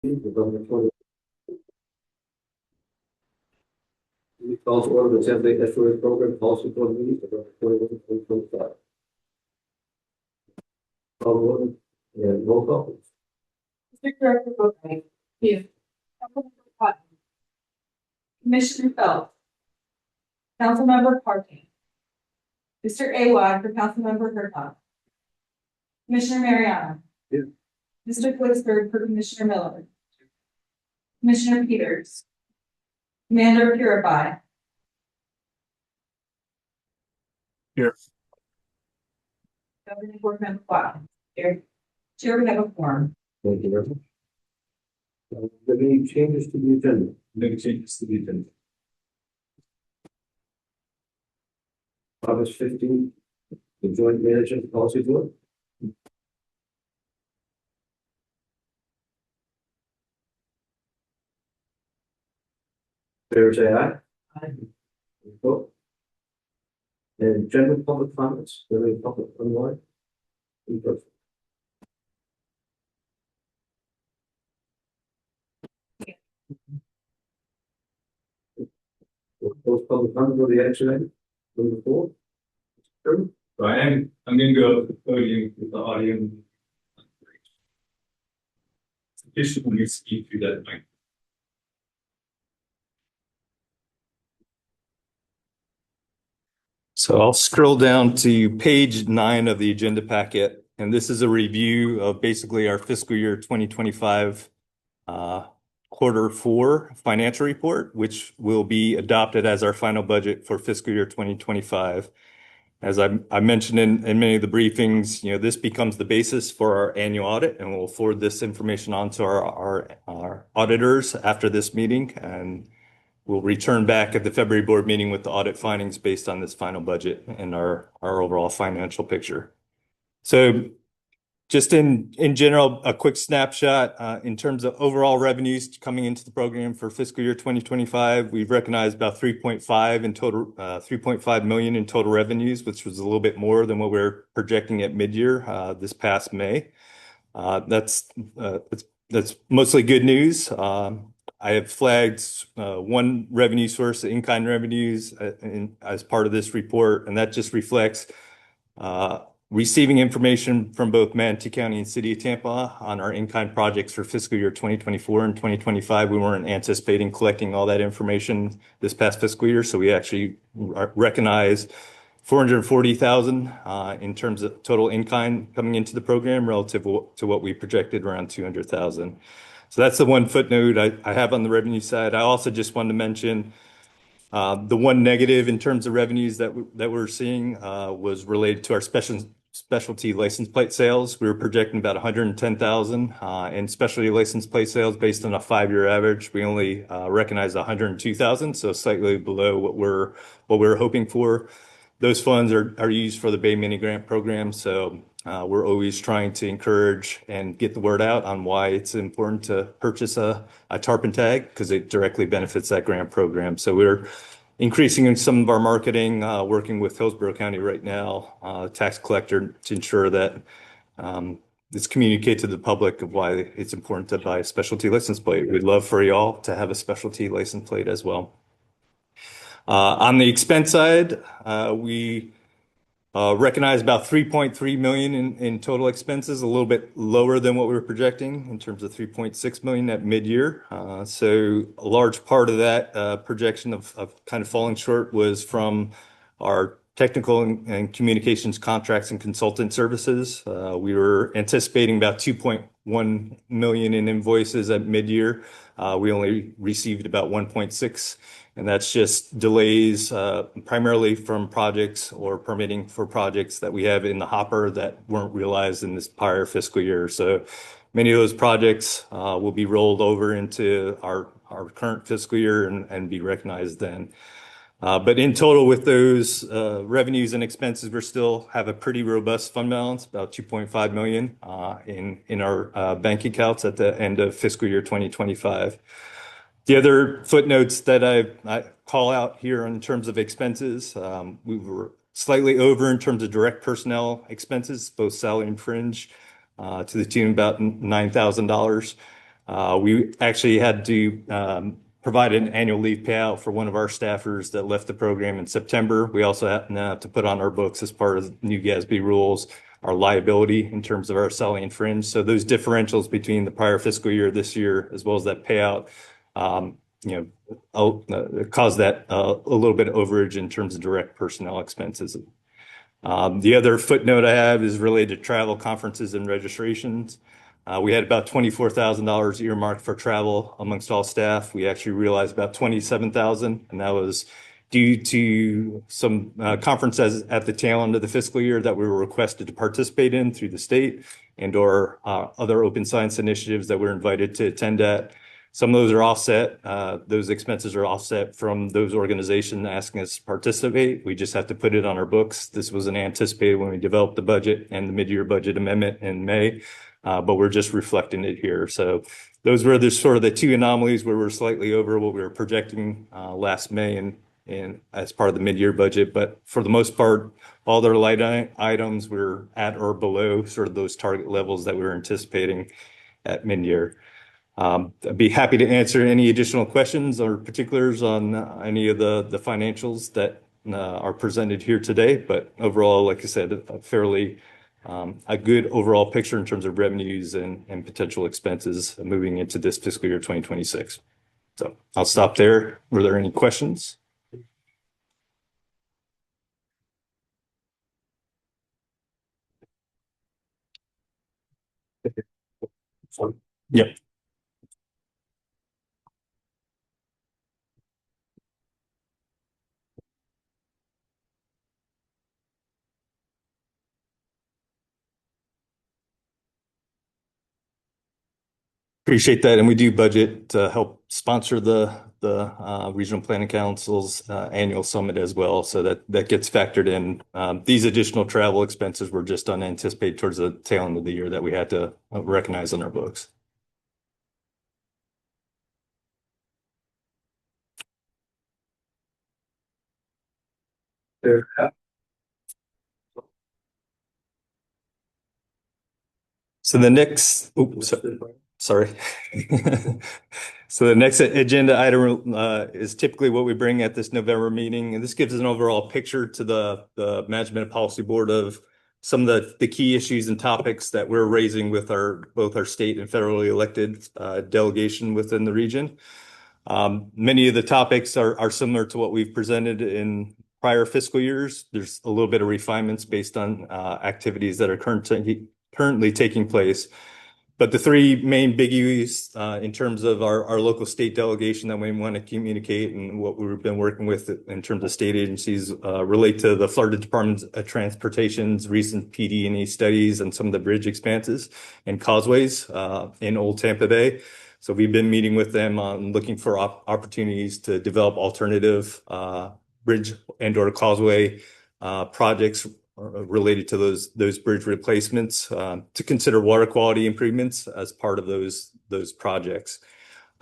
November 20. We call to order the Tempe Estuary Program Policy Board meeting, November 21, 2025. Call to order and roll call. Mr. Director Boatwright. Here. Councilmember Cotton. Commissioner Phelps. Councilmember Parkin. Mr. Awad for Councilmember Hurtado. Commissioner Mariano. Here. Mr. Glixberg for Commissioner Miller. Commissioner Peters. Commander Purify. Here. Governing Board Member Cotton. Here. Chair, we have a quorum. Thank you very much. There any changes to the agenda? No changes to the agenda. August 15th, the Joint Management Policy Board. Fair say aye. Aye. Vote. And general public comments, any public online? In person. Those public comments will be action item number 4. Sure. So I'm going to go to the podium with the audience. Additionally, speak through that mic. So I'll scroll down to page 9 of the agenda packet, and this is a review of basically our fiscal year 2025 quarter 4 financial report, which will be adopted as our final budget for fiscal year 2025. As I mentioned in many of the briefings, this becomes the basis for our annual audit, and we'll forward this information on to our auditors after this meeting, and we'll return back at the February board meeting with the audit findings based on this final budget and our overall financial picture. So just in general, a quick snapshot in terms of overall revenues coming into the program for fiscal year 2025. We've recognized about 3.5 million in total revenues, which was a little bit more than what we're projecting at mid-year this past May. That's mostly good news. I have flagged one revenue source, in-kind revenues, as part of this report, and that just reflects receiving information from both Manatee County and City of Tampa on our in-kind projects for fiscal year 2024 and 2025. We weren't anticipating collecting all that information this past fiscal year, so we actually recognize 440,000 in terms of total in-kind coming into the program relative to what we projected, around 200,000. So that's the one footnote I have on the revenue side. I also just wanted to mention the one negative in terms of revenues that we're seeing was related to our specialty license plate sales. We were projecting about 110,000 in specialty license plate sales based on a 5-year average. We only recognized 102,000, so slightly below what we're hoping for. Those funds are used for the Bay Mini Grant program, so we're always trying to encourage and get the word out on why it's important to purchase a tarp tag, because it directly benefits that grant program. So we're increasing some of our marketing, working with Hillsborough County right now, tax collector, to ensure that it's communicated to the public of why it's important to buy a specialty license plate. We'd love for y'all to have a specialty license plate as well. On the expense side, we recognize about 3.3 million in total expenses, a little bit lower than what we were projecting in terms of 3.6 million at mid-year. So a large part of that projection of kind of falling short was from our technical and communications contracts and consultant services. We were anticipating about 2.1 million in invoices at mid-year. We only received about 1.6, and that's just delays primarily from projects or permitting for projects that we have in the hopper that weren't realized in this prior fiscal year. So many of those projects will be rolled over into our current fiscal year and be recognized then. But in total, with those revenues and expenses, we still have a pretty robust fund balance, about 2.5 million in our bank accounts at the end of fiscal year 2025. The other footnotes that I call out here in terms of expenses, we were slightly over in terms of direct personnel expenses, both salary and fringe, to the tune of about $9,000. We actually had to provide an annual leave payout for one of our staffers that left the program in September. We also have to put on our books as part of new GASB rules, our liability in terms of our salary and fringe. So those differentials between the prior fiscal year, this year, as well as that payout, caused that a little bit of overage in terms of direct personnel expenses. The other footnote I have is related to travel, conferences, and registrations. We had about $24,000 earmarked for travel amongst all staff. We actually realized about $27,000, and that was due to some conferences at the tail end of the fiscal year that we were requested to participate in through the state and/or other open science initiatives that we're invited to attend at. Some of those are offset. Those expenses are offset from those organizations asking us to participate. We just have to put it on our books. This wasn't anticipated when we developed the budget and the mid-year budget amendment in May, but we're just reflecting it here. So those were the two anomalies where we're slightly over what we were projecting last May and as part of the mid-year budget. But for the most part, all their line items were at or below sort of those target levels that we were anticipating at mid-year. I'd be happy to answer any additional questions or particulars on any of the financials that are presented here today. But overall, like I said, a good overall picture in terms of revenues and potential expenses moving into this fiscal year 2026. So I'll stop there. Were there any questions? Yep. Appreciate that. And we do budget to help sponsor the Regional Planning Council's annual summit as well. So that gets factored in. These additional travel expenses were just unanticipated towards the tail end of the year that we had to recognize on our books. So the next, sorry. So the next agenda item is typically what we bring at this November meeting. And this gives an overall picture to the Management and Policy Board of some of the key issues and topics that we're raising with both our state and federally elected delegation within the region. Many of the topics are similar to what we've presented in prior fiscal years. There's a little bit of refinements based on activities that are currently taking place. But the three main biggies in terms of our local state delegation that we want to communicate and what we've been working with in terms of state agencies relate to the Florida Department of Transportation's recent PD&E studies and some of the bridge expanses and causeways in Old Tampa Bay. So we've been meeting with them on looking for opportunities to develop alternative bridge and/or causeway projects related to those bridge replacements to consider water quality improvements as part of those projects.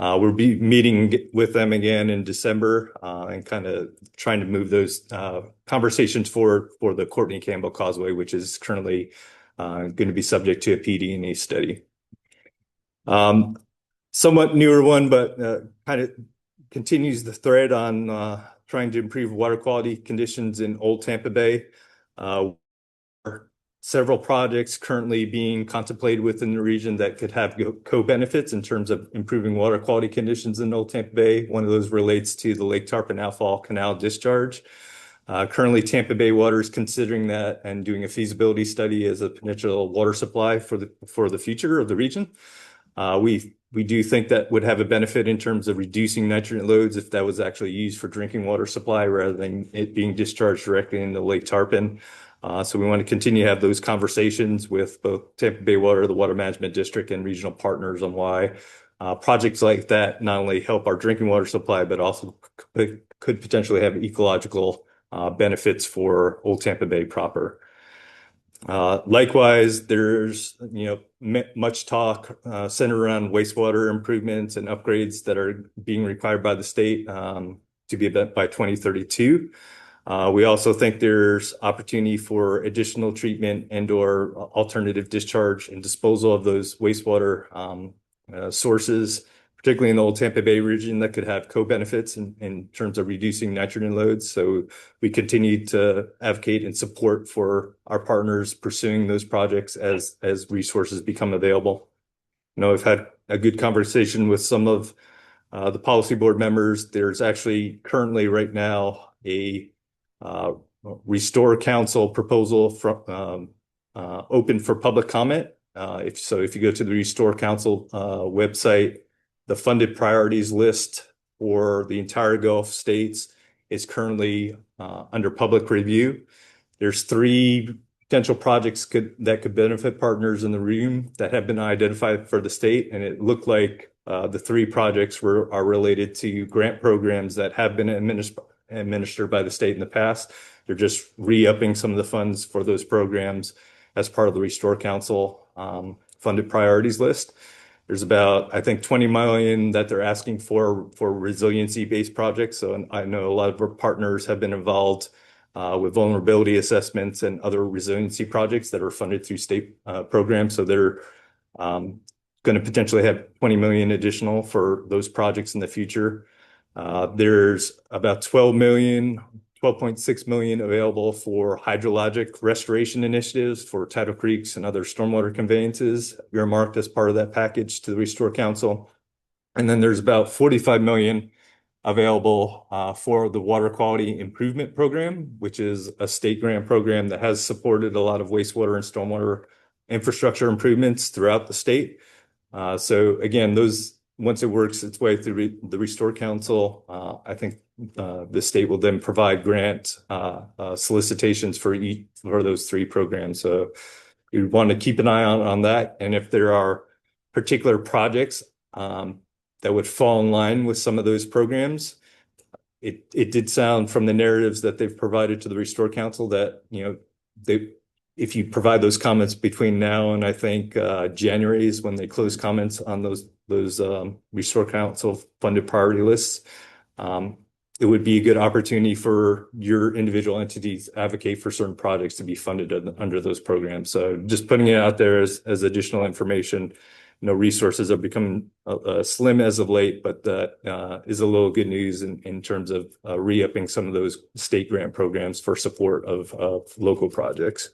We'll be meeting with them again in December and kind of trying to move those conversations forward for the Courtney Campbell Causeway, which is currently going to be subject to a PD&E study. Somewhat newer one, but kind of continues the thread on trying to improve water quality conditions in Old Tampa Bay. Several projects currently being contemplated within the region that could have co-benefits in terms of improving water quality conditions in Old Tampa Bay. One of those relates to the Lake Tarpon Outfall Canal discharge. Currently, Tampa Bay Water is considering that and doing a feasibility study as a potential water supply for the future of the region. We do think that would have a benefit in terms of reducing nitrogen loads if that was actually used for drinking water supply rather than it being discharged directly into Lake Tarpon. So we want to continue to have those conversations with both Tampa Bay Water, the Water Management District, and regional partners on why projects like that not only help our drinking water supply, but also could potentially have ecological benefits for Old Tampa Bay proper. Likewise, there's much talk centered around wastewater improvements and upgrades that are being required by the state to be met by 2032. We also think there's opportunity for additional treatment and/or alternative discharge and disposal of those wastewater sources, particularly in the old Tampa Bay region, that could have co-benefits in terms of reducing nitrogen loads. So we continue to advocate and support for our partners pursuing those projects as resources become available. I've had a good conversation with some of the policy board members. There's actually currently right now a Restore Council proposal from open for public comment. If you go to the Restore Council website, the funded priorities list for the entire Gulf states is currently under public review. There's 3 potential projects that could benefit partners in the room that have been identified for the state, and it looked like the 3 projects are related to grant programs that have been administered by the state in the past. They're just re-upping some of the funds for those programs as part of the Restore Council funded priorities list. There's about, I think, 20 million that they're asking for resiliency-based projects. So I know a lot of our partners have been involved with vulnerability assessments and other resiliency projects that are funded through state programs. So they're going to potentially have 20 million additional for those projects in the future. There's about 12.6 million available for hydrologic restoration initiatives for tidal creeks and other stormwater conveyances earmarked as part of that package to the Restore Council. And then there's about 45 million available for the Water Quality Improvement Program, which is a state grant program that has supported a lot of wastewater and stormwater infrastructure improvements throughout the state. So again, once it works its way through the Restore Council, I think the state will then provide grant solicitations for those 3 programs. So you want to keep an eye on that. And if there are particular projects that would fall in line with some of those programs, it did sound from the narratives that they've provided to the Restore Council that if you provide those comments between now and I think January is when they close comments on those Restore Council funded priority lists, it would be a good opportunity for your individual entities to advocate for certain projects to be funded under those programs. So just putting it out there as additional information. Resources are becoming slim as of late, but that is a little good news in terms of re-upping some of those state grant programs for support of local projects.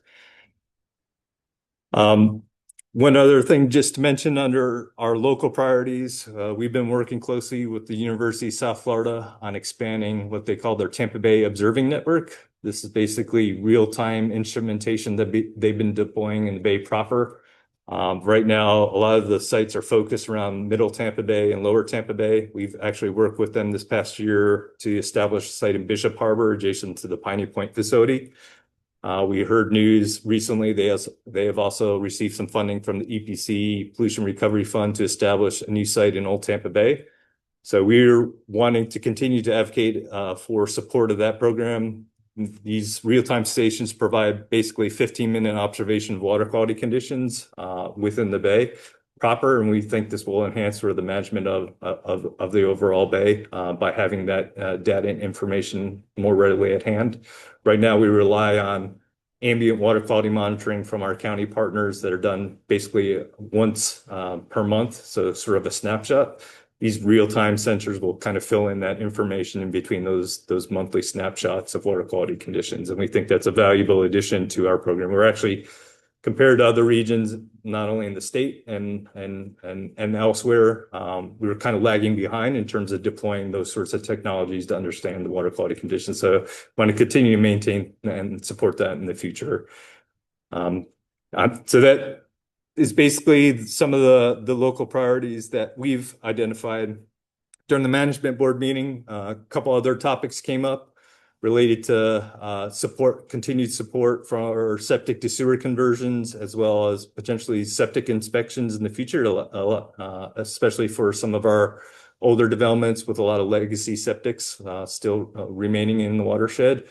One other thing just to mention under our local priorities, we've been working closely with the University of South Florida on expanding what they call their Tampa Bay Observing Network. This is basically real-time instrumentation that they've been deploying in the Bay proper. Right now, a lot of the sites are focused around Middle Tampa Bay and Lower Tampa Bay. We've actually worked with them this past year to establish a site in Bishop Harbor adjacent to the Piney Point facility. We heard news recently, they have also received some funding from the EPC Pollution Recovery Fund to establish a new site in Old Tampa Bay. So we're wanting to continue to advocate for support of that program. These real-time stations provide basically 15-minute observation of water quality conditions within the bay proper, and we think this will enhance sort of the management of the overall bay by having that data and information more readily at hand. Right now, we rely on ambient water quality monitoring from our county partners that are done basically once per month, so sort of a snapshot. These real-time sensors will kind of fill in that information in between those monthly snapshots of water quality conditions. And we think that's a valuable addition to our program. We're actually, compared to other regions, not only in the state and elsewhere, we were kind of lagging behind in terms of deploying those sorts of technologies to understand the water quality conditions. So I want to continue to maintain and support that in the future. So that is basically some of the local priorities that we've identified. During the management board meeting, a couple other topics came up related to continued support for our septic to sewer conversions, as well as potentially septic inspections in the future, especially for some of our older developments with a lot of legacy septics still remaining in the watershed.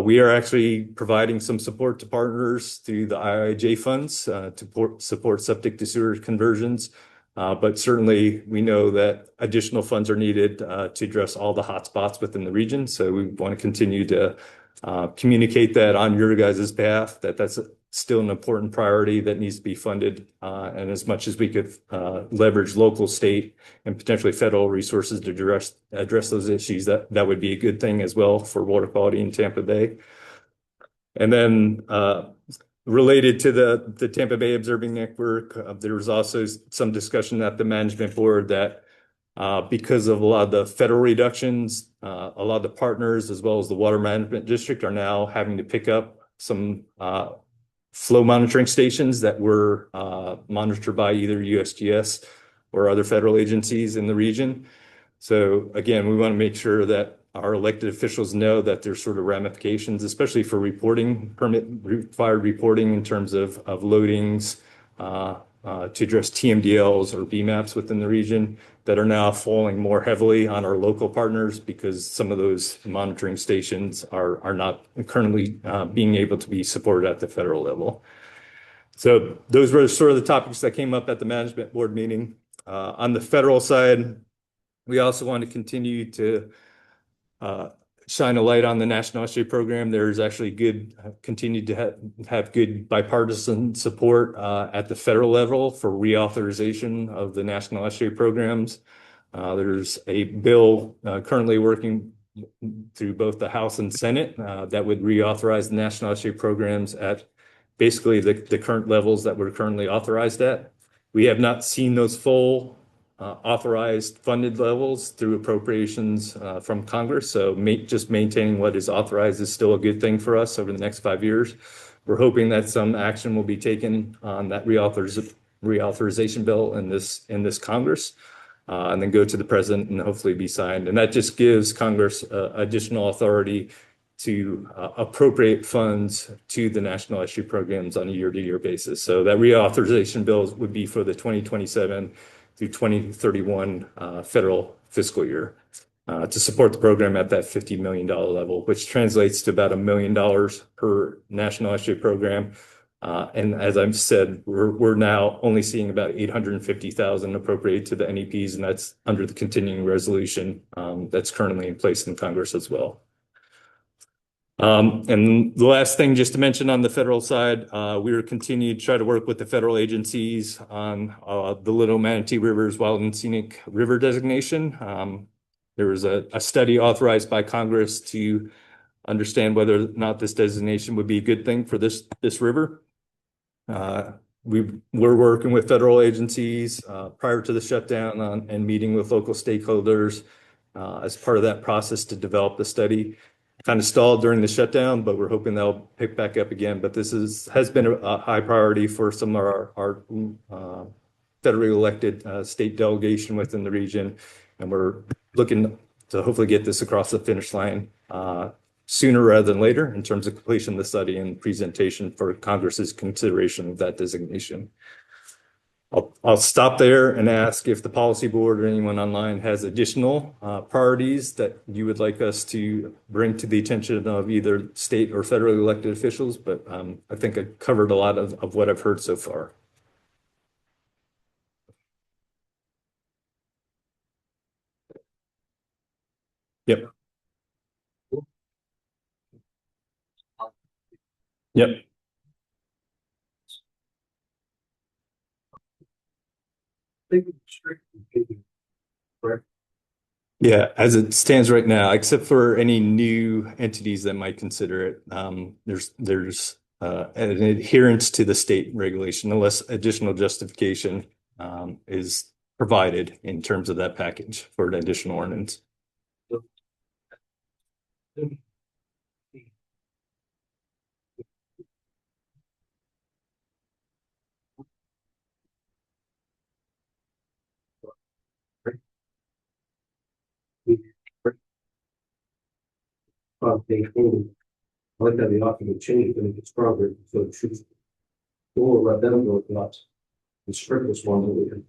We are actually providing some support to partners through the IIJ funds to support septic to sewer conversions. But certainly we know that additional funds are needed to address all the hotspots within the region. So we want to continue to communicate that on your guys' behalf, that that's still an important priority that needs to be funded. And as much as we could leverage local, state, and potentially federal resources to address those issues, that would be a good thing as well for water quality in Tampa Bay. And then related to the Tampa Bay Observing Network, there was also some discussion at the management board that because of a lot of the federal reductions, a lot of the partners as well as the water management district are now having to pick up some flow monitoring stations that were monitored by either USGS or other federal agencies in the region. So again, we want to make sure that our elected officials know that there's sort of ramifications, especially for reporting, required reporting in terms of loadings to address TMDLs or BMAPs within the region that are now falling more heavily on our local partners because some of those monitoring stations are not currently being able to be supported at the federal level. So those were sort of the topics that came up at the management board meeting. On the federal side, we also want to continue to shine a light on the National Estuary Program. There's actually continued to have good bipartisan support at the federal level for reauthorization of the National Estuary Programs. There's a bill currently working through both the House and Senate that would reauthorize the National Estuary Programs at basically the current levels that we're currently authorized at. We have not seen those full authorized funded levels through appropriations from Congress. So just maintaining what is authorized is still a good thing for us over the next 5 years. We're hoping that some action will be taken on that reauthorization bill in this Congress and then go to the president and hopefully be signed. And that just gives Congress additional authority to appropriate funds to the National Estuary Programs on a year-to-year basis. So that reauthorization bill would be for the 2027 through 2031 federal fiscal year to support the program at that $50 million level, which translates to about $1 million per National Estuary Program. And as I've said, we're now only seeing about $850,000 appropriated to the NEPs, and that's under the continuing resolution that's currently in place in Congress as well. And the last thing just to mention on the federal side, we are continuing to try to work with the federal agencies on the Little Manatee River's Wild and Scenic River designation. There was a study authorized by Congress to understand whether or not this designation would be a good thing for this river. We're working with federal agencies prior to the shutdown and meeting with local stakeholders as part of that process to develop the study. Kind of stalled during the shutdown, but we're hoping they'll pick back up again. But this has been a high priority for some of our federally elected state delegation within the region. And we're looking to hopefully get this across the finish line sooner rather than later in terms of completion of the study and presentation for Congress's consideration of that designation. I'll stop there and ask if the policy board or anyone online has additional priorities that you would like us to bring to the attention of either state or federally elected officials, but I think I covered a lot of what I've heard so far. Yep. Yep. Correct. Yeah, as it stands right now, except for any new entities that might consider it, there's an adherence to the state regulation unless additional justification is provided in terms of that package for an additional ordinance. I like that the option to change and it's stronger, so choose. Or let them go with lots. The strictest one that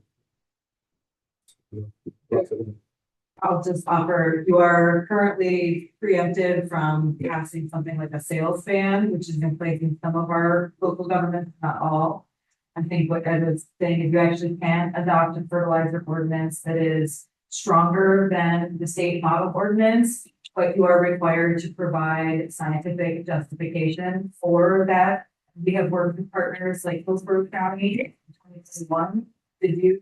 we can. I'll just offer, you are currently preempted from passing something like a sales ban, which is in place in some of our local governments, not all. I think what Ed was saying, if you actually can adopt a fertilizer ordinance that is stronger than the state model ordinance, but you are required to provide scientific justification for that. We have worked with partners like Hillsborough County in 2021 to do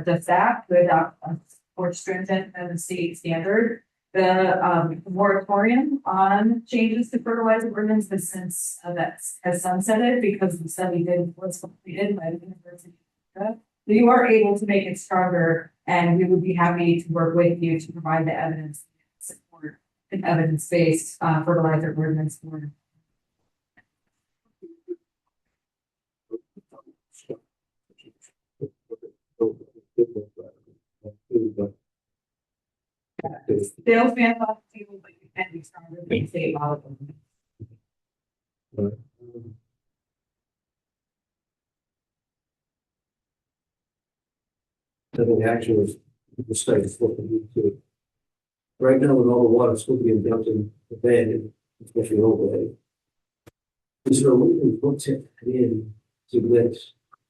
just that, to adopt a more stringent than the state standard. The moratorium on changes to fertilizer ordinance has since has sunsetted because the study was completed by the University of Florida. So you are able to make it stronger, and we would be happy to work with you to provide the evidence support an evidence-based fertilizer ordinance for. Sales ban off the table, but you can be stronger than state law. I think actually the state is looking into. Right now, with all the water still being dumped in the bay, especially overlay. Is there a way to put it in to let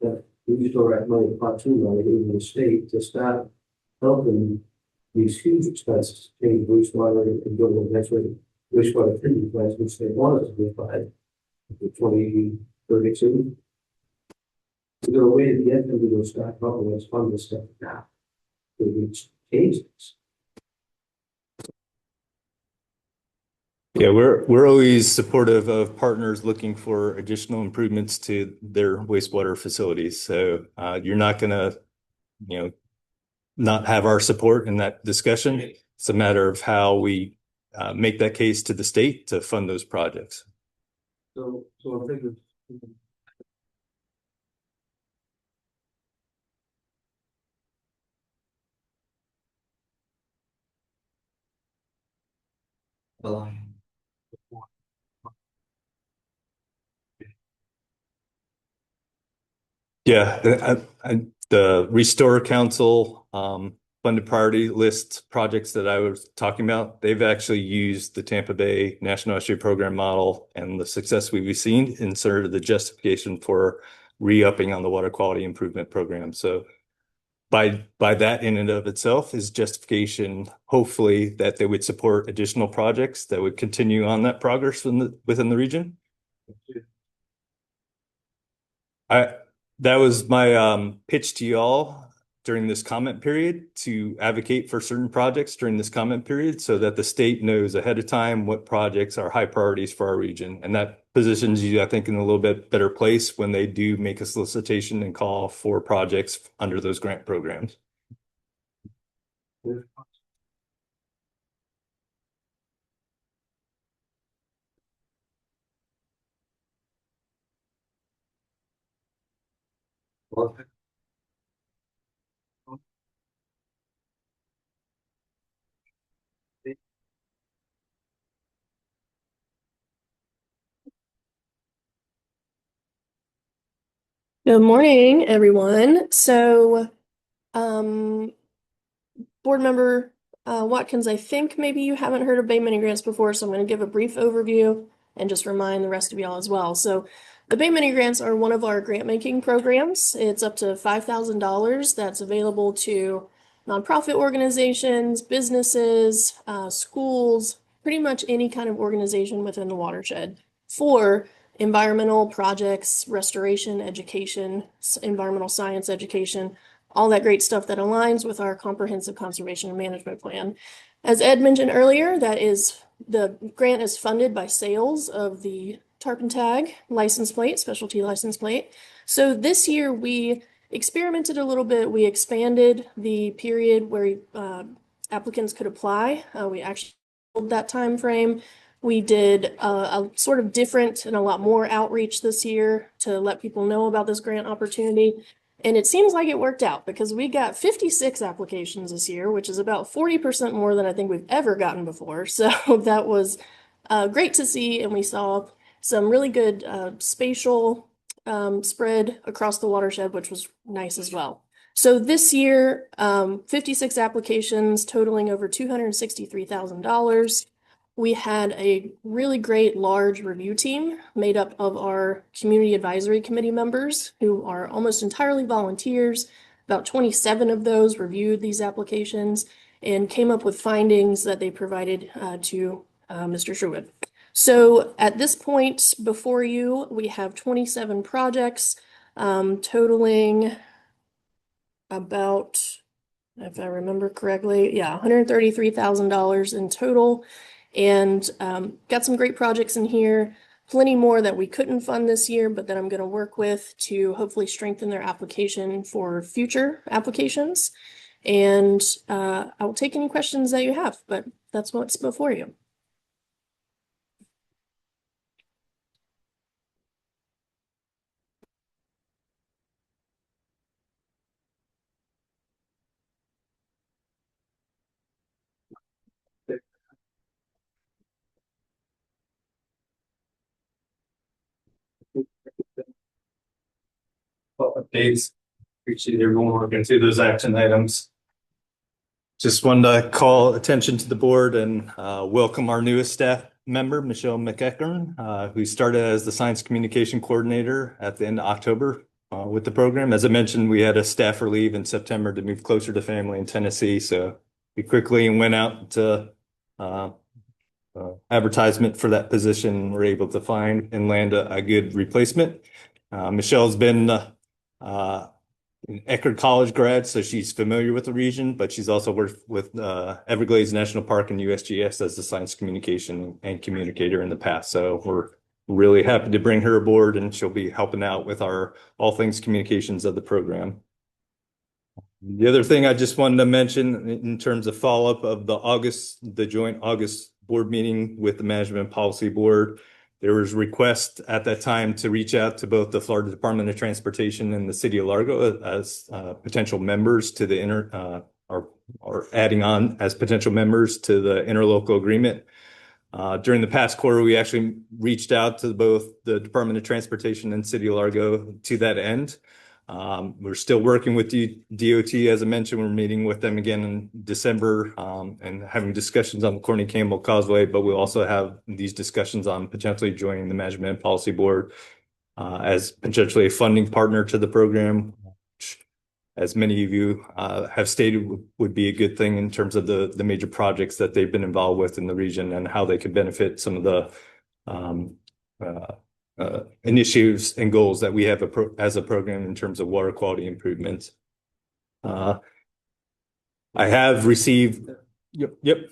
that we store at money, pontoon money in the state to start helping these huge expenses, change wastewater and go to eventually wastewater treatment plants, which they want us to be by 2032. Is there a way to get them to go start helping us fund this stuff now? To reach change this? Yeah, we're always supportive of partners looking for additional improvements to their wastewater facilities. So you're not going to, not have our support in that discussion. It's a matter of how we make that case to the state to fund those projects. So I'm thinking. Yeah, the Restore Council funded priority list projects that I was talking about, they've actually used the Tampa Bay National Estuary Program model and the success we've seen in sort of the justification for re-upping on the water quality improvement program. So by that in and of itself is justification, hopefully, that they would support additional projects that would continue on that progress within the region. That was my pitch to y'all during this comment period, to advocate for certain projects during this comment period so that the state knows ahead of time what projects are high priorities for our region. And that positions you, I think, in a little bit better place when they do make a solicitation and call for projects under those grant programs. Good morning, everyone. So, Board Member Watkins, I think maybe you haven't heard of Bay Mini Grants before, so I'm going to give a brief overview and just remind the rest of y'all as well. So, the Bay Mini Grants are one of our grant-making programs. It's up to $5,000 that's available to nonprofit organizations, businesses, schools, pretty much any kind of organization within the watershed for environmental projects, restoration, education, environmental science education, all that great stuff that aligns with our comprehensive conservation and management plan. As Ed mentioned earlier, the grant is funded by sales of the tarp and tag license plate, specialty license plate. So this year we experimented a little bit. We expanded the period where applicants could apply. We actually pulled that time frame. We did a sort of different and a lot more outreach this year to let people know about this grant opportunity. And it seems like it worked out because we got 56 applications this year, which is about 40% more than I think we've ever gotten before. So that was great to see. And we saw some really good spatial spread across the watershed, which was nice as well. So this year, 56 applications totaling over $263,000. We had a really great large review team made up of our community advisory committee members who are almost entirely volunteers. About 27 of those reviewed these applications. and came up with findings that they provided to Mr. Sherwood. So at this point before you, we have 27 projects totaling about, if I remember correctly, yeah, $133,000 in total. And got some great projects in here, plenty more that we couldn't fund this year, but that I'm going to work with to hopefully strengthen their application for future applications. And I will take any questions that you have, but that's what's before you. Updates. Appreciate everyone working through those action items. Just wanted to call attention to the board and welcome our newest staff member, Michelle McEachern, who started as the science communication coordinator at the end of October with the program. As I mentioned, we had a staffer leave in September to move closer to family in Tennessee. So we quickly went out to advertisement for that position. We're able to find and land a good replacement. Michelle's been an Eckerd College grad, so she's familiar with the region, but she's also worked with Everglades National Park and USGS as the science communication and communicator in the past. So we're really happy to bring her aboard, and she'll be helping out with our all things communications of the program. The other thing I just wanted to mention in terms of follow-up of the joint August board meeting with the Management Policy Board, there was request at that time to reach out to both the Florida Department of Transportation and the City of Largo as potential members to the or adding on as potential members to the interlocal agreement. During the past quarter, we actually reached out to both the Department of Transportation and City of Largo to that end. We're still working with DOT. As I mentioned, we're meeting with them again in December and having discussions on the Courtney Campbell Causeway, but we'll also have these discussions on potentially joining the Management Policy Board as potentially a funding partner to the program, which, as many of you have stated, would be a good thing in terms of the major projects that they've been involved with in the region and how they could benefit some of the initiatives and goals that we have as a program in terms of water quality improvements. I have received, yep.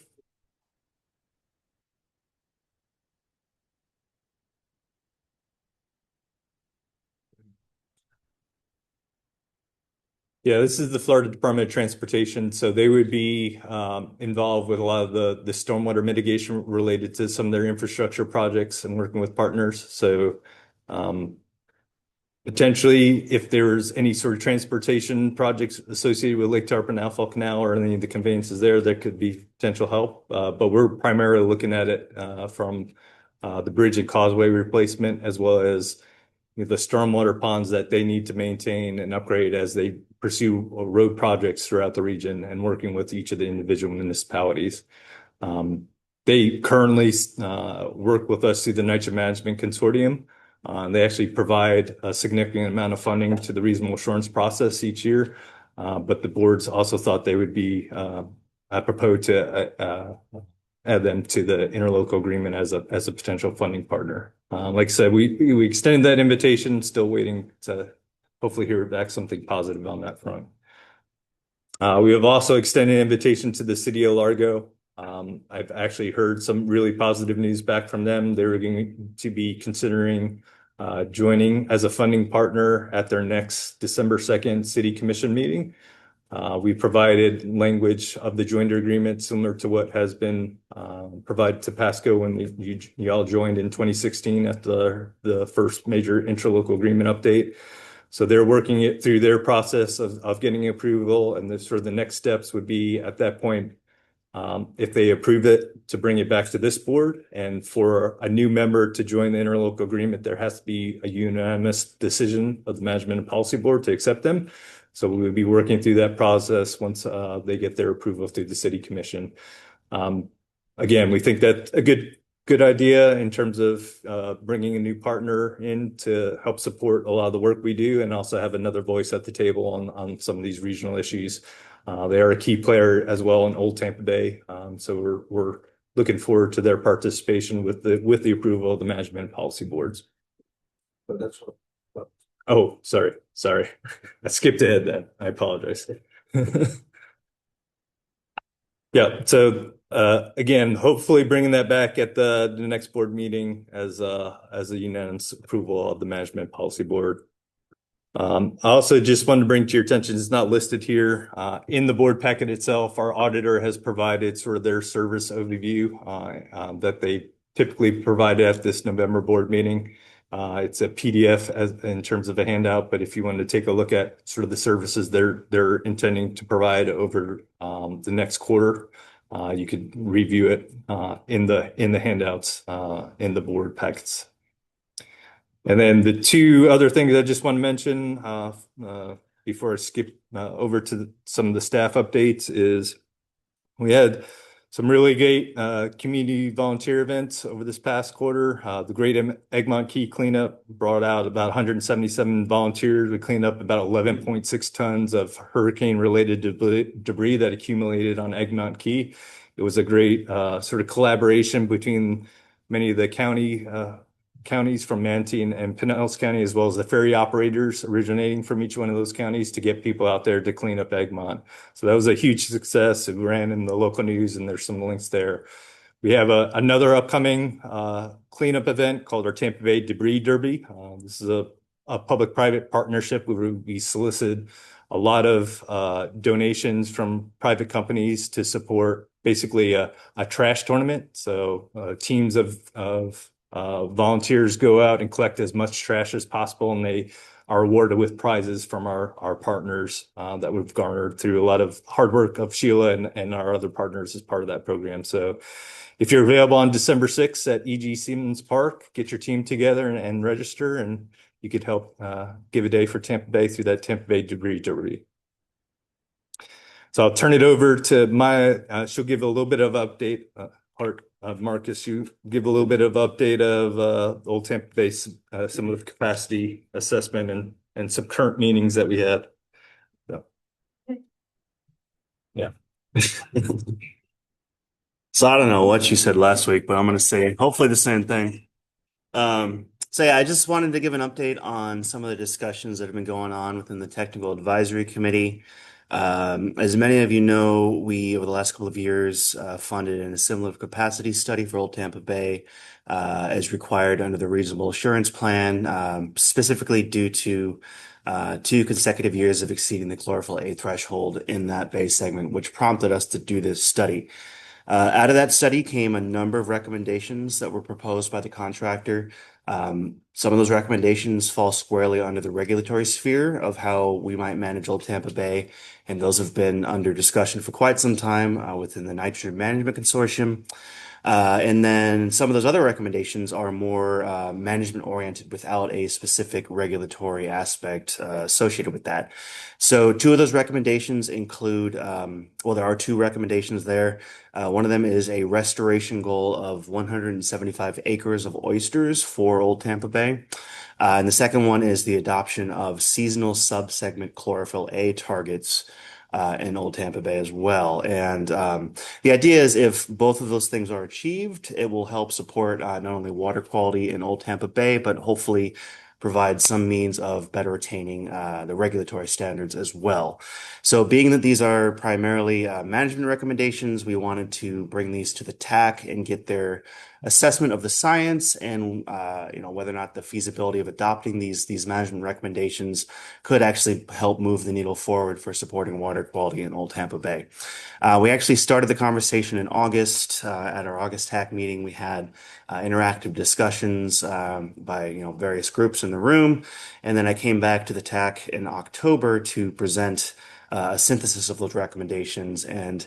Yeah, this is the Florida Department of Transportation. So they would be involved with a lot of the stormwater mitigation related to some of their infrastructure projects and working with partners. So potentially, if there's any sort of transportation projects associated with Lake Tarpon, Outfall Canal, or any of the conveyances there, that could be potential help. But we're primarily looking at it from the bridge and causeway replacement, as well as the stormwater ponds that they need to maintain and upgrade as they pursue road projects throughout the region and working with each of the individual municipalities. They currently work with us through the NYCHA Management Consortium. They actually provide a significant amount of funding to the reasonable assurance process each year. But the boards also thought they would be apropos to add them to the interlocal agreement as a potential funding partner. Like I said, we extended that invitation, still waiting to hopefully hear back something positive on that front. We have also extended an invitation to the City of Largo. I've actually heard some really positive news back from them. They're going to be considering joining as a funding partner at their next December 2nd City Commission meeting. We provided language of the joinder agreement similar to what has been provided to Pasco when you all joined in 2016 at the first major interlocal agreement update. So they're working it through their process of getting approval, and the next steps would be at that point, if they approve it, to bring it back to this board. And for a new member to join the interlocal agreement, there has to be a unanimous decision of the Management and Policy Board to accept them. So we will be working through that process once they get their approval through the City Commission. Again, we think that's a good idea in terms of bringing a new partner in to help support a lot of the work we do and also have another voice at the table on some of these regional issues. They are a key player as well in Old Tampa Bay. So we're looking forward to their participation with the approval of the management policy boards. But that's what. Oh, sorry. I skipped ahead then. I apologize. Yeah. So again, hopefully bringing that back at the next board meeting as a unanimous approval of the management policy board. I also just wanted to bring to your attention, it's not listed here in the board packet itself. Our auditor has provided sort of their service overview that they typically provide at this November board meeting. It's a PDF in terms of a handout, but if you wanted to take a look at sort of the services they're intending to provide over the next quarter, you could review it in the handouts in the board packets. And then the two other things I just want to mention before I skip over to some of the staff updates is we had some really great community volunteer events over this past quarter. The Great Egmont Key Cleanup brought out about 177 volunteers. We cleaned up about 11.6 tons of hurricane-related debris that accumulated on Egmont Key. It was a great sort of collaboration between many of the counties from Manatee and Pinellas County, as well as the ferry operators originating from each one of those counties to get people out there to clean up Egmont. So that was a huge success. It ran in the local news, and there's some links there. We have another upcoming cleanup event called our Tampa Bay Debris Derby. This is a public-private partnership where we solicited a lot of donations from private companies to support basically a trash tournament. So teams of volunteers go out and collect as much trash as possible, and they are awarded with prizes from our partners that we've garnered through a lot of hard work of Sheila and our other partners as part of that program. So if you're available on December 6th at E.G. Siemens Park, get your team together and register, and you could help give a day for Tampa Bay through that Tampa Bay Debris Derby. So I'll turn it over to she'll give a little bit of update. Marcus, you give a little bit of update of Old Tampa Bay, some of the capacity assessment and some current meetings that we had. So, yeah. So I don't know what you said last week, but I'm going to say hopefully the same thing. So yeah, I just wanted to give an update on some of the discussions that have been going on within the Technical Advisory Committee. As many of you know, we, over the last couple of years, funded an assimilative capacity study for Old Tampa Bay as required under the Reasonable Assurance Plan, specifically due to 2 consecutive years of exceeding the chlorophyll A threshold in that bay segment, which prompted us to do this study. Out of that study came a number of recommendations that were proposed by the contractor. Some of those recommendations fall squarely under the regulatory sphere of how we might manage Old Tampa Bay, and those have been under discussion for quite some time within the Nitrogen Management Consortium. And then some of those other recommendations are more management oriented without a specific regulatory aspect associated with that. So 2 of those recommendations include, well, there are 2 recommendations there. One of them is a restoration goal of 175 acres of oysters for Old Tampa Bay. And the second one is the adoption of seasonal subsegment chlorophyll A targets in Old Tampa Bay as well. And the idea is if both of those things are achieved, it will help support not only water quality in Old Tampa Bay, but hopefully provide some means of better attaining the regulatory standards as well. So being that these are primarily management recommendations, we wanted to bring these to the TAC and get their assessment of the science and whether or not the feasibility of adopting these management recommendations could actually help move the needle forward for supporting water quality in Old Tampa Bay. We actually started the conversation in August. At our August TAC meeting, we had interactive discussions by various groups in the room, and then I came back to the TAC in October to present a synthesis of those recommendations. And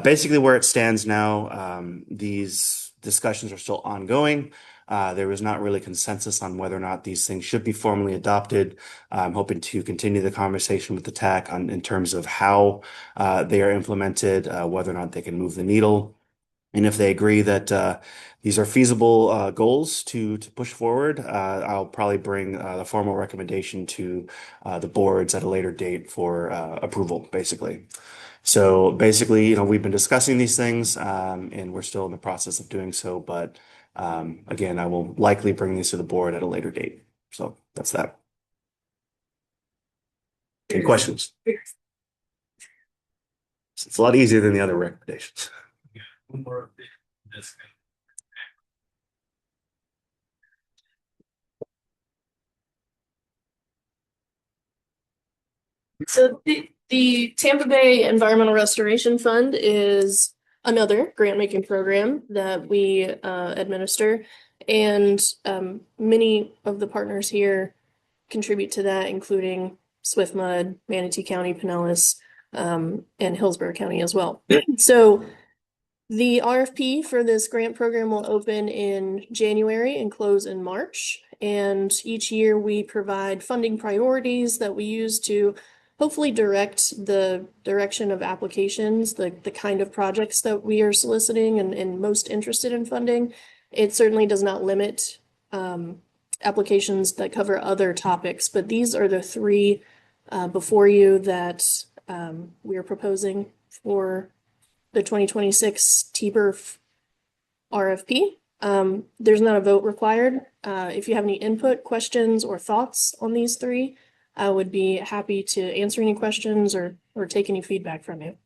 basically where it stands now, these discussions are still ongoing. There was not really consensus on whether or not these things should be formally adopted. I'm hoping to continue the conversation with the TAC in terms of how they are implemented, whether or not they can move the needle. And if they agree that these are feasible goals to push forward, I'll probably bring the formal recommendation to the boards at a later date for approval, basically. So basically, we've been discussing these things, and we're still in the process of doing so. But again, I will likely bring these to the board at a later date. So that's that. Any questions? It's a lot easier than the other recommendations. One more update. That's So the Tampa Bay Environmental Restoration Fund is another grant making program that we administer, and many of the partners here contribute to that, including Swift-Mud, Manatee County, Pinellas, and Hillsborough County as well. So the RFP for this grant program will open in January and close in March. And each year we provide funding priorities that we use to hopefully direct the direction of applications, the kind of projects that we are soliciting and most interested in funding. It certainly does not limit applications that cover other topics, but these are the three before you that we are proposing for the 2026 TBERF RFP. There's not a vote required. If you have any input, questions, or thoughts on these three, I would be happy to answer any questions or take any feedback from you.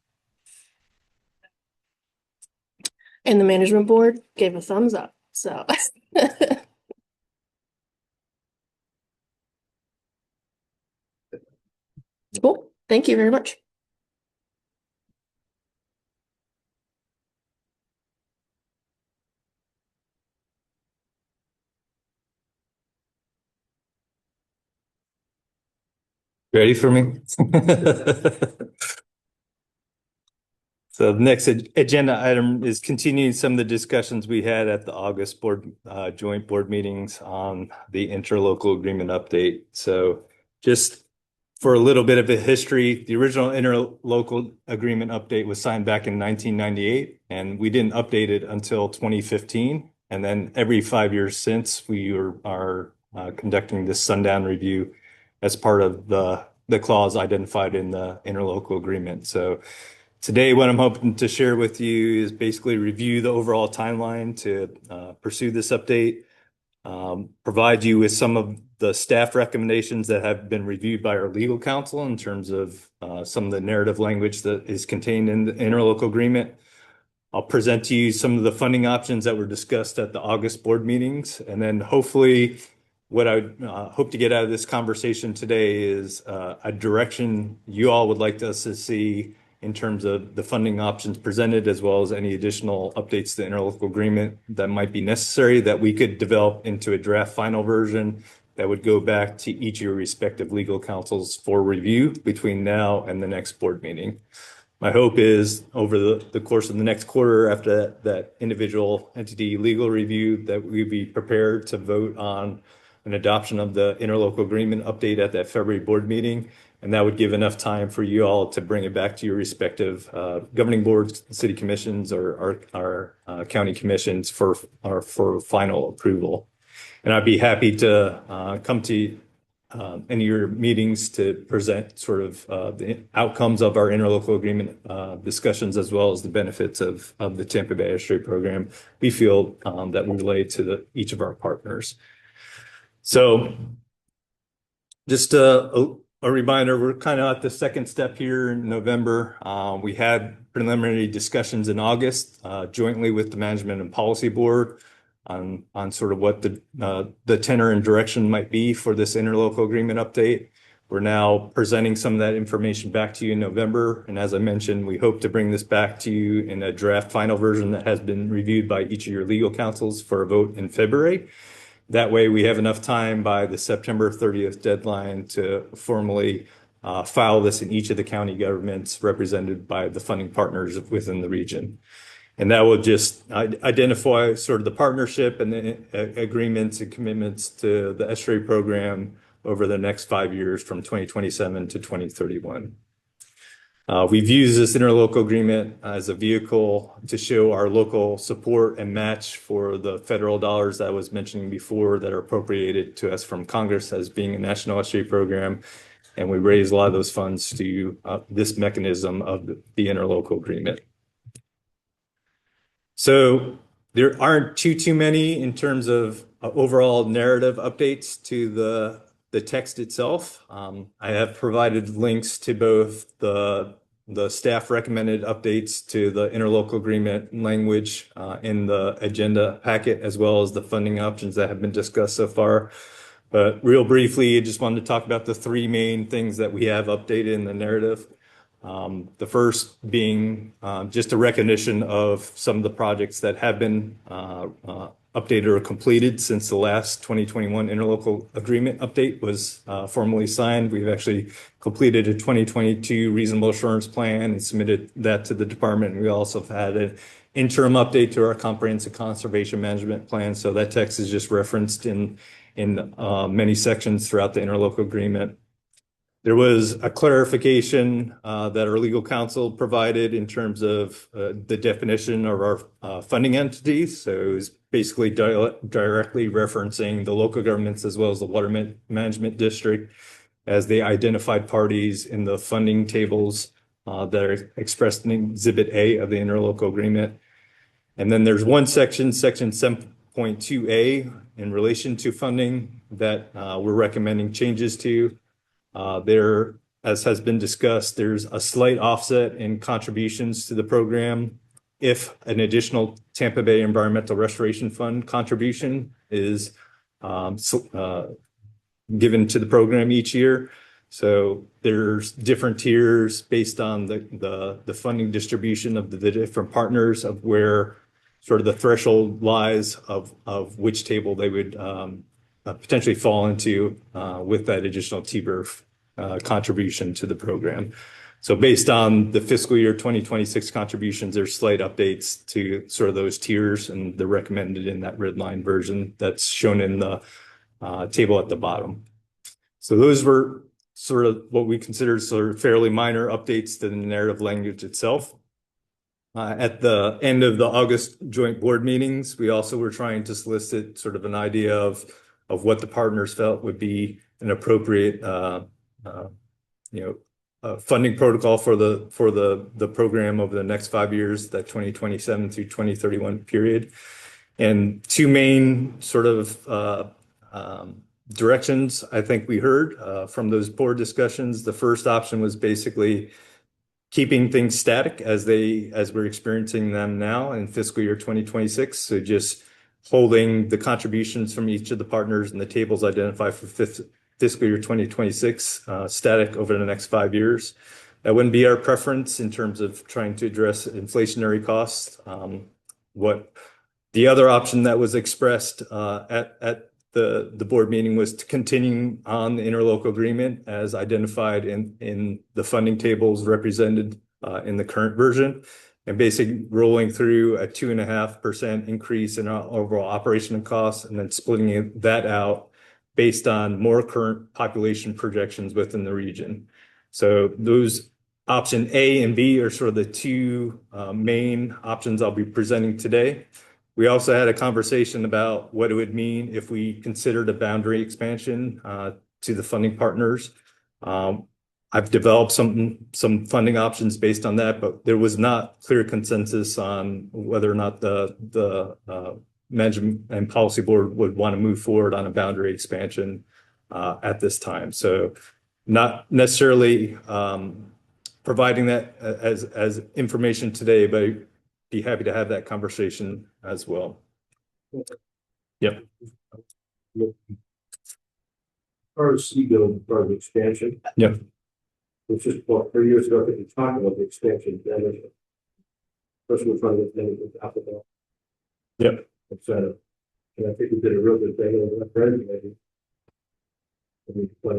And the management board gave a thumbs up, so. Cool, thank you very much. Ready for me? So the next agenda item is continuing some of the discussions we had at the August joint board meetings on the interlocal agreement update. So just for a little bit of a history, the original interlocal agreement update was signed back in 1998, and we didn't update it until 2015. And then every 5 years since, we are conducting this sundown review as part of the clause identified in the interlocal agreement. So today, what I'm hoping to share with you is basically review the overall timeline to pursue this update, provide you with some of the staff recommendations that have been reviewed by our legal counsel in terms of some of the narrative language that is contained in the interlocal agreement. I'll present to you some of the funding options that were discussed at the August board meetings, and then hopefully what I hope to get out of this conversation today is a direction you all would like us to see in terms of the funding options presented, as well as any additional updates to the interlocal agreement that might be necessary that we could develop into a draft final version that would go back to each of your respective legal counsels for review between now and the next board meeting. My hope is over the course of the next quarter after that individual entity legal review that we'd be prepared to vote on an adoption of the interlocal agreement update at that February board meeting. And that would give enough time for you all to bring it back to your respective governing boards, city commissions, or our county commissions for final approval. And I'd be happy to come to any of your meetings to present sort of the outcomes of our interlocal agreement discussions, as well as the benefits of the Tampa Bay Estuary program we feel that we relate to each of our partners. So just a reminder, we're kind of at the second step here in November. We had preliminary discussions in August jointly with the Management and Policy Board on sort of what the tenor and direction might be for this interlocal agreement update. We're now presenting some of that information back to you in November. And as I mentioned, we hope to bring this back to you in a draft final version that has been reviewed by each of your legal counsels for a vote in February. That way we have enough time by the September 30th deadline to formally file this in each of the county governments represented by the funding partners within the region. And that will just identify sort of the partnership and the agreements and commitments to the estuary program over the next 5 years from 2027 to 2031. We've used this interlocal agreement as a vehicle to show our local support and match for the federal dollars that I was mentioning before that are appropriated to us from Congress as being a national estuary program. And we raised a lot of those funds to this mechanism of the interlocal agreement. So there aren't too many in terms of overall narrative updates to the text itself. I have provided links to both the staff recommended updates to the interlocal agreement language in the agenda packet, as well as the funding options that have been discussed so far. But real briefly, I just wanted to talk about the three main things that we have updated in the narrative. The first being just a recognition of some of the projects that have been updated or completed since the last 2021 interlocal agreement update was formally signed. We've actually completed a 2022 reasonable assurance plan and submitted that to the department. We also have had an interim update to our comprehensive conservation management plan. So that text is just referenced in many sections throughout the interlocal agreement. There was a clarification that our legal counsel provided in terms of the definition of our funding entities. So it was basically directly referencing the local governments as well as the water management district as the identified parties in the funding tables that are expressed in Exhibit A of the interlocal agreement. And then there's one section, Section 7.2A, in relation to funding that we're recommending changes to. There, as has been discussed, there's a slight offset in contributions to the program if an additional Tampa Bay Environmental Restoration Fund contribution is given to the program each year. So there's different tiers based on the funding distribution of the different partners of where sort of the threshold lies of which table they would potentially fall into with that additional TBRF contribution to the program. So based on the fiscal year 2026 contributions, there's slight updates to sort of those tiers, and they're recommended in that red line version that's shown in the table at the bottom. So those were sort of what we consider sort of fairly minor updates to the narrative language itself. At the end of the August joint board meetings, we also were trying to solicit sort of an idea of what the partners felt would be an appropriate funding protocol for the program over the next 5 years, that 2027 through 2031 period. And two main sort of directions I think we heard from those board discussions. The first option was basically keeping things static as we're experiencing them now in fiscal year 2026. So just holding the contributions from each of the partners and the tables identified for fiscal year 2026 static over the next 5 years. That wouldn't be our preference in terms of trying to address inflationary costs. What the other option that was expressed at the board meeting was to continue on the interlocal agreement as identified in the funding tables represented in the current version, and basically rolling through a 2.5% increase in our overall operational costs and then splitting that out based on more current population projections within the region. So those option A and B are sort of the two main options I'll be presenting today. We also had a conversation about what it would mean if we considered a boundary expansion to the funding partners. I've developed some funding options based on that, but there was not clear consensus on whether or not the management and policy board would want to move forward on a boundary expansion at this time. So not necessarily providing that as information today, but be happy to have that conversation as well. Yep. First, Seagull part of the expansion. Yep. It's just about 3 years ago, I think we talked about the expansion. First, we're trying to get it out of that. Yep. And I think we did a real good thing on that resume. But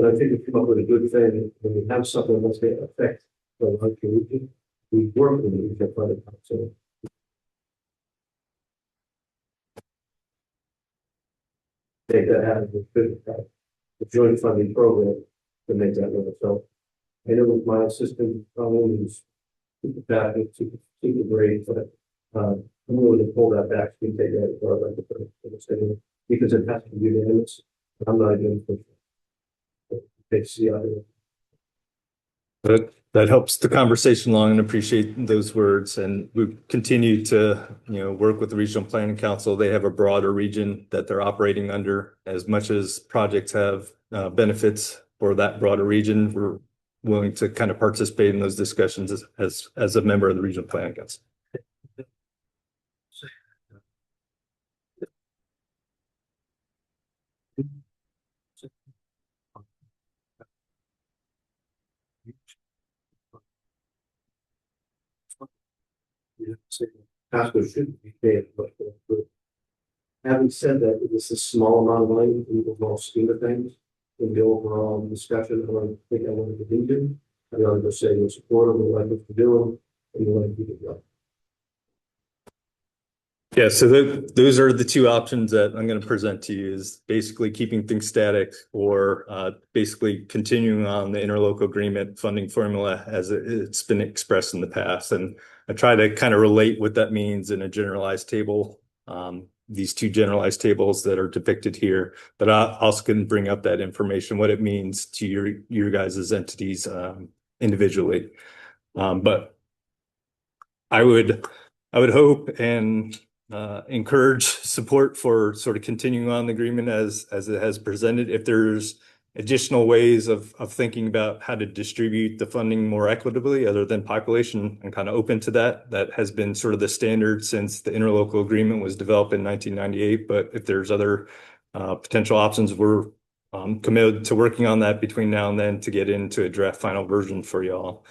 I think we come up with a good thing when we have something that's going to affect the larger region. We work with it, we can find it. So take that out of the joint funding program to make that work. So I know with my assistant, probably is super bad, super great, but I'm willing to pull that back. We can take that for because it has to be unanimous. I'm not even pushing. see how they. That helps the conversation along and appreciate those words. And we continue to, work with the Regional Planning Council. They have a broader region that they're operating under. As much as projects have benefits for that broader region, we're willing to kind of participate in those discussions as a member of the Regional Planning Council. Costco shouldn't be paid, but having said that, it is a small amount of money in the overall scheme of things. In the overall discussion, I think I wanted to lead in. I'd rather just say we're supportive, we like what you're doing, and we want to keep it going. Yeah, so those are the two options that I'm going to present to you is basically keeping things static or basically continuing on the interlocal agreement funding formula as it's been expressed in the past. And I try to kind of relate what that means in a generalized table, these two generalized tables that are depicted here, but I also can bring up that information, what it means to your guys' entities individually. But I would hope and encourage support for sort of continuing on the agreement as it has presented. If there's additional ways of thinking about how to distribute the funding more equitably other than population, I'm kind of open to that. That has been sort of the standard since the interlocal agreement was developed in 1998. But if there's other potential options, we're committed to working on that between now and then to get into a draft final version for y'all.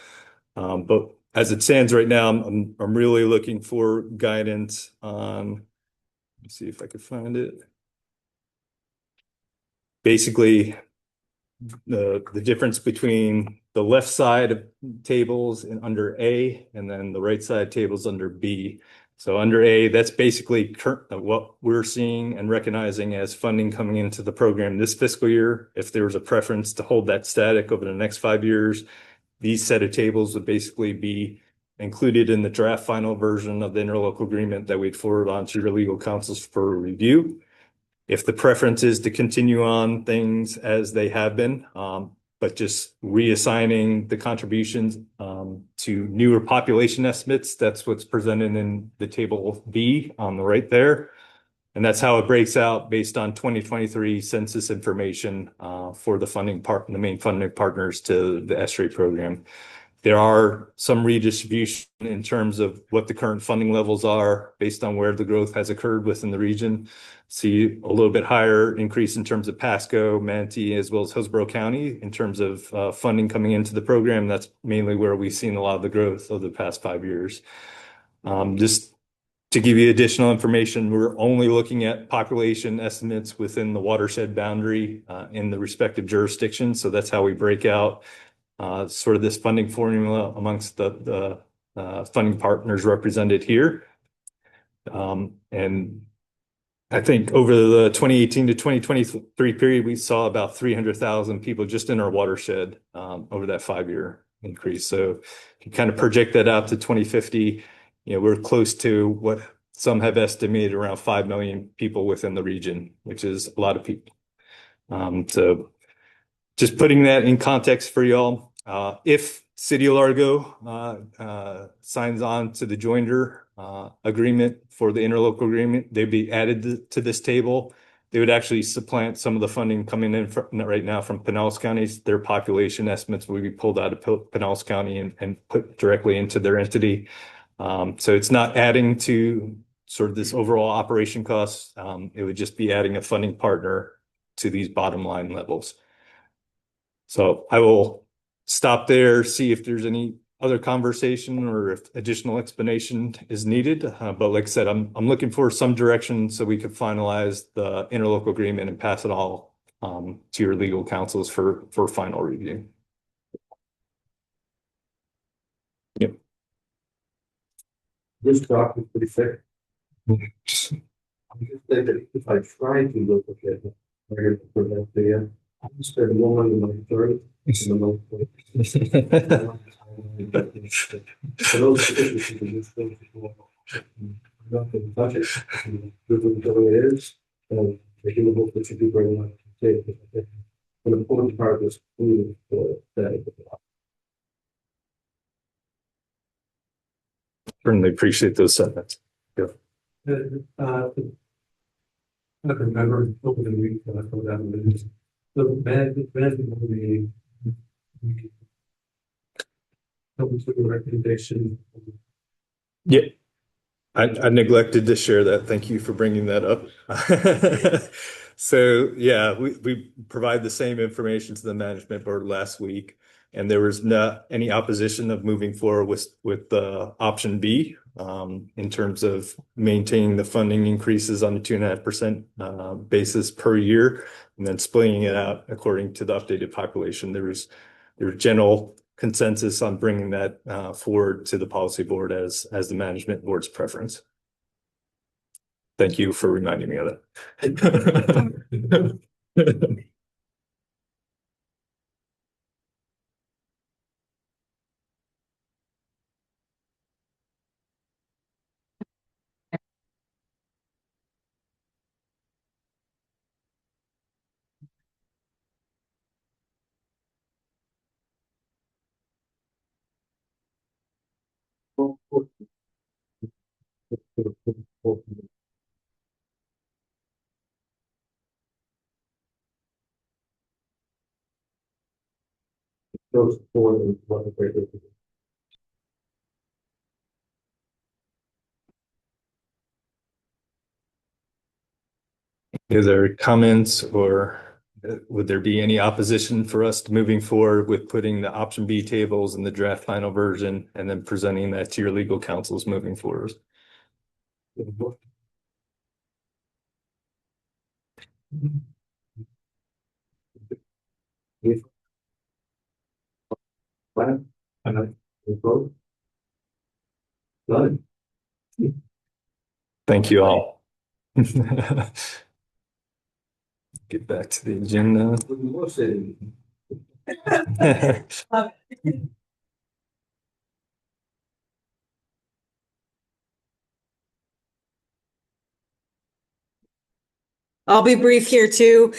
But as it stands right now, I'm really looking for guidance on, let me see if I could find it. Basically, the difference between the left side of tables and under A, and then the right side tables under B. So under A, that's basically what we're seeing and recognizing as funding coming into the program this fiscal year. If there was a preference to hold that static over the next 5 years, these set of tables would basically be included in the draft final version of the interlocal agreement that we'd forward on to your legal counsels for review. If the preference is to continue on things as they have been, but just reassigning the contributions to newer population estimates, that's what's presented in the table B on the right there. And that's how it breaks out based on 2023 census information for the main funding partners to the SRA program. There are some redistribution in terms of what the current funding levels are based on where the growth has occurred within the region. See a little bit higher increase in terms of Pasco, Manatee, as well as Hillsborough County in terms of funding coming into the program. That's mainly where we've seen a lot of the growth over the past 5 years. Just to give you additional information, we're only looking at population estimates within the watershed boundary in the respective jurisdictions. So that's how we break out sort of this funding formula amongst the funding partners represented here. And I think over the 2018 to 2023 period, we saw about 300,000 people just in our watershed over that 5-year increase. So if you kind of project that out to 2050, we're close to what some have estimated around 5 million people within the region, which is a lot of people. So just putting that in context for y'all, if City of Largo signs on to the joinder agreement for the interlocal agreement, they'd be added to this table. They would actually supplant some of the funding coming in right now from Pinellas County. Their population estimates will be pulled out of Pinellas County and put directly into their entity. So it's not adding to sort of this overall operation costs. It would just be adding a funding partner to these bottom line levels. So I will stop there, see if there's any other conversation or if additional explanation is needed. But like I said, I'm looking for some direction so we could finalize the interlocal agreement and pass it all to your legal counsels for final review. Yep. This document pretty thick. I'm just thinking that if I try to look at it, I'm going to put that there. I'm going to spend more money than my third. For those issues, you can just think not the budget, the way it is, and the human book that should be bringing up to the table. an important part of this community for that. Certainly appreciate those sentiments. I can remember over the week, I thought that was the management of the recommendation. Yeah, I neglected to share that. Thank you for bringing that up. So yeah, we provide the same information to the management board last week, and there was not any opposition of moving forward with option B in terms of maintaining the funding increases on the 2.5% basis per year, and then splitting it out according to the updated population. There was general consensus on bringing that forward to the policy board as the management board's preference. Thank you for reminding me of that. Those four and one of the. Is there comments or would there be any opposition for us moving forward with putting the option B tables in the draft final version and then presenting that to your legal counsels moving forward? If. Plan, and I vote. Done. Thank you all. Get back to the agenda. Most of it. I'll be brief here too.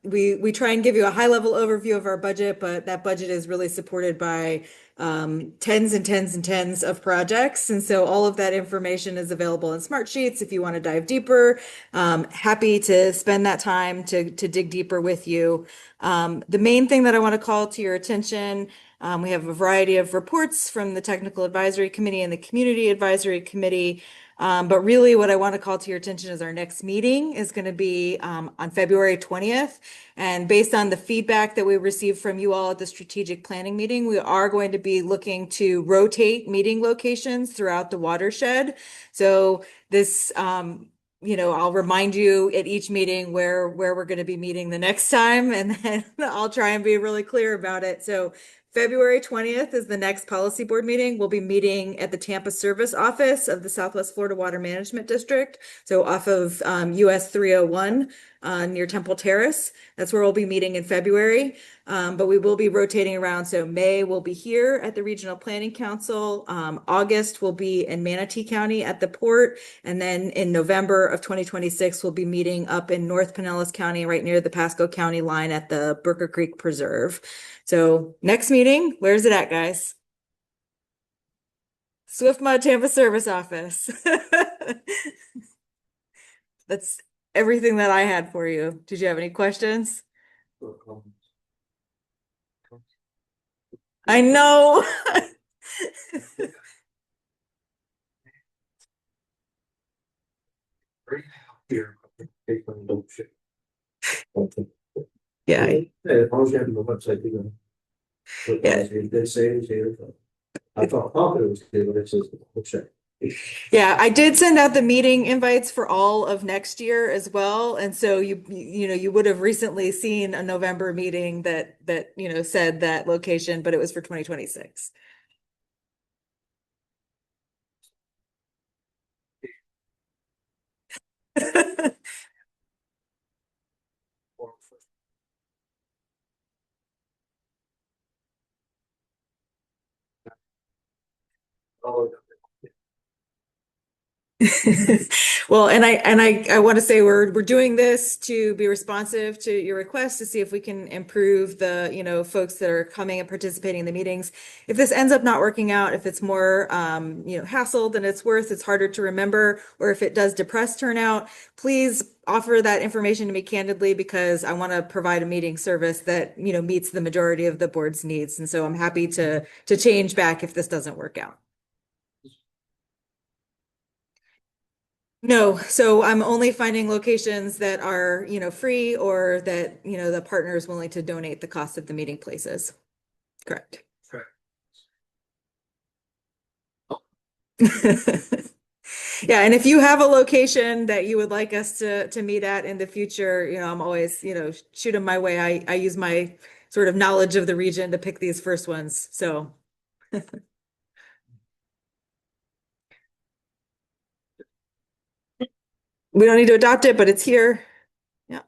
We try and give you a high level overview of our budget, but that budget is really supported by tens and tens and tens of projects. And so all of that information is available in Smartsheets if you want to dive deeper. Happy to spend that time to dig deeper with you. The main thing that I want to call to your attention, we have a variety of reports from the Technical Advisory Committee and the Community Advisory Committee. But really what I want to call to your attention is our next meeting is going to be on February 20th. And based on the feedback that we received from you all at the strategic planning meeting, we are going to be looking to rotate meeting locations throughout the watershed. So this, I'll remind you at each meeting where we're going to be meeting the next time, and then I'll try and be really clear about it. So February 20th is the next policy board meeting. We'll be meeting at the Tampa Service Office of the Southwest Florida Water Management District. So off of US 301 near Temple Terrace. That's where we'll be meeting in February. But we will be rotating around. So May will be here at the Regional Planning Council. August will be in Manatee County at the port. And then in November of 2026, we'll be meeting up in North Pinellas County, right near the Pasco County line at the Brooker Creek Preserve. So next meeting, where's it at, guys? SwiftMud Tampa Service Office. That's everything that I had for you. Did you have any questions? I know. Yeah. As long as you have the website, you know. Yeah. They say, I thought confident it was good, but it says, check. Yeah, I did send out the meeting invites for all of next year as well. And so you would have recently seen a November meeting that said that location, but it was for 2026. Well, I want to say we're doing this to be responsive to your request to see if we can improve the, you know, folks that are coming and participating in the meetings. If this ends up not working out, if it's more, you know, hassle than it's worth, it's harder to remember, or if it does depress turnout, please offer that information to me candidly, because I want to provide a meeting service that, you know, meets the majority of the board's needs. And so I'm happy to change back if this doesn't work out. No, so I'm only finding locations that are, you know, free, or that, you know, the partner is willing to donate the cost of the meeting places. Correct. Yeah, and if you have a location that you would like us to meet at in the future, you know, I'm always, you know, shoot them my way. I use my sort of knowledge of the region to pick these first ones. So we don't need to adopt it, but it's here. Yeah.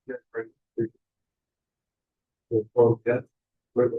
Yeah, right.